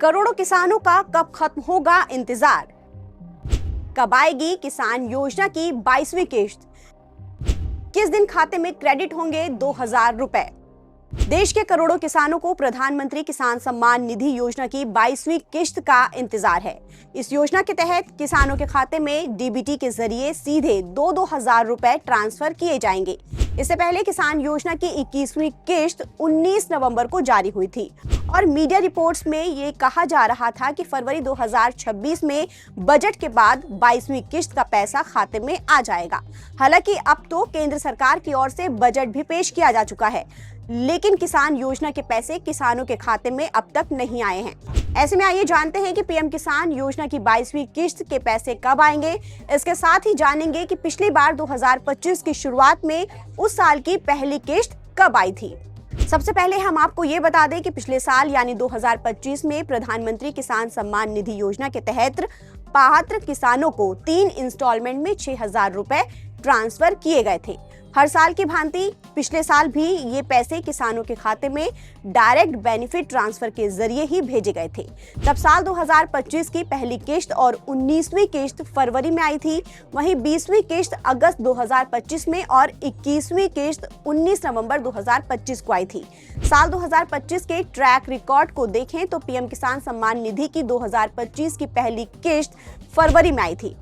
करोड़ों किसानों का कब खत्म होगा इंतजार? कब आएगी किसान योजना की 22वीं किश्त? किस दिन खाते में क्रेडिट होंगे 2000 रुपए? देश के करोड़ों किसानों को प्रधानमंत्री किसान सम्मान निधि योजना की 22वीं किश्त का इंतजार है। इस योजना के तहत किसानों के खाते में डीबीटी के जरिए सीधे 2-2 हजार रुपए ट्रांसफर किए जाएंगे। इससे पहले किसान योजना की 21वीं किश्त 19 नवंबर को जारी हुई थी और मीडिया रिपोर्ट्स में ये कहा जा रहा था कि फरवरी 2026 में बजट के बाद 22वीं किश्त का पैसा खाते में आ जाएगा। हालांकि अब तो केंद्र सरकार की ओर से बजट भी पेश किया जा चुका है, लेकिन किसान योजना के पैसे किसानों के खाते में अब तक नहीं आए हैं। ऐसे में आइए जानते हैं कि पीएम किसान योजना की 22वीं किश्त के पैसे कब आएंगे। इसके साथ ही जानेंगे कि पिछली बार 2025 की शुरुआत में उस साल की पहली किश्त कब आई थी। सबसे पहले हम आपको ये बता दें कि पिछले साल यानी 2025 में प्रधानमंत्री किसान सम्मान निधि योजना के तहत पात्र किसानों को 3 इंस्टॉलमेंट में 6000 रुपए ट्रांसफर किए गए थे। हर साल की भांति पिछले साल भी ये पैसे किसानों के खाते में डायरेक्ट बेनिफिट ट्रांसफर के जरिए ही भेजे गए थे। तब साल 2025 की पहली किश्त और 19वीं किश्त फरवरी में आई थी। वहीं 20वीं किश्त अगस्त 2025 में और 21वीं किश्त 19 नवंबर 2025 को आई थी। साल 2025 के ट्रैक रिकॉर्ड को देखें तो पीएम किसान सम्मान निधि की 2025 की पहली किश्त फरवरी में आई थी।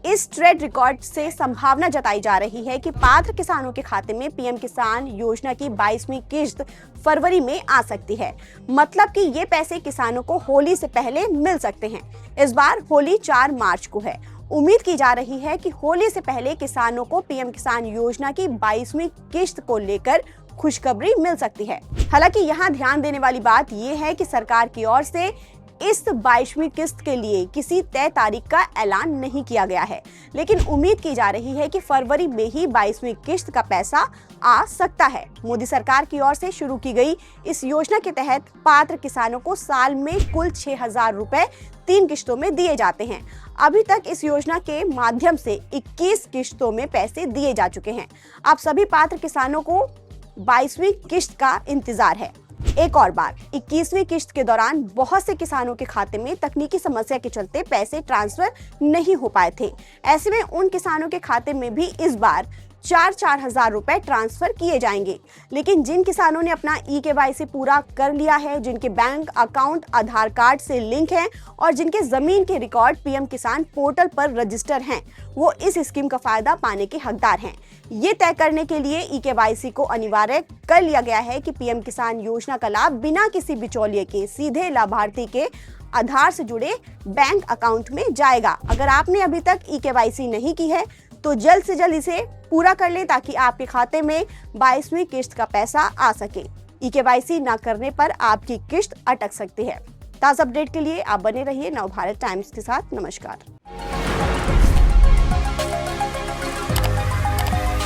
इस ट्रेड रिकॉर्ड से संभावना जताई जा रही है कि पात्र किसानों के खाते में पीएम किसान योजना की 22वीं किश्त फरवरी में आ सकती है। मतलब कि ये पैसे किसानों को होली से पहले मिल सकते हैं। इस बार होली 4 मार्च को है। उम्मीद की जा रही है कि होली से पहले किसानों को पीएम किसान योजना की 22वीं किश्त को लेकर खुशखबरी मिल सकती है। हालांकि यहाँ ध्यान देने वाली बात यह है कि सरकार की ओर से इस 22वीं किस्त के लिए किसी तय तारीख का ऐलान नहीं किया गया है, लेकिन उम्मीद की जा रही है कि फरवरी में ही 22वीं किस्त का पैसा आ सकता है। मोदी सरकार की ओर से शुरू की गई इस योजना के तहत पात्र किसानों को साल में कुल 6000 रुपए 3 किश्तों में दिए जाते हैं। अभी तक इस योजना के माध्यम से 21 किश्तों में पैसे दिए जा चुके हैं। अब सभी पात्र किसानों को 22वीं किश्त का इंतजार है। एक और बार 21वीं किश्त के दौरान बहुत से किसानों के खाते में तकनीकी समस्या के चलते पैसे ट्रांसफर नहीं हो पाए थे। ऐसे में उन किसानों के खाते में भी इस बार 4-4 हजार रुपए ट्रांसफर किए जाएंगे। लेकिन जिन किसानों ने अपना ई-केवाईसी पूरा कर लिया है, जिनके बैंक अकाउंट आधार कार्ड से लिंक हैं और जिनके जमीन के रिकॉर्ड पीएम किसान पोर्टल पर रजिस्टर हैं, वो इस स्कीम का फायदा पाने के हकदार हैं। ये तय करने के लिए ई-केवाईसी को अनिवार्य कर लिया गया है कि पीएम किसान योजना का लाभ बिना किसी बिचौलिए के सीधे लाभार्थी के आधार से जुड़े बैंक अकाउंट में जाएगा। अगर आपने अभी तक ई-केवाईसी नहीं की है तो जल्द से जल्द इसे पूरा कर लें ताकि आपके खाते में 22वीं किश्त का पैसा आ सके। ई-केवाईसी न करने पर आपकी किश्त अटक सकती है। ताज़ा अपडेट के लिए आप बने रहिए नवभारत टाइम्स के साथ। नमस्कार।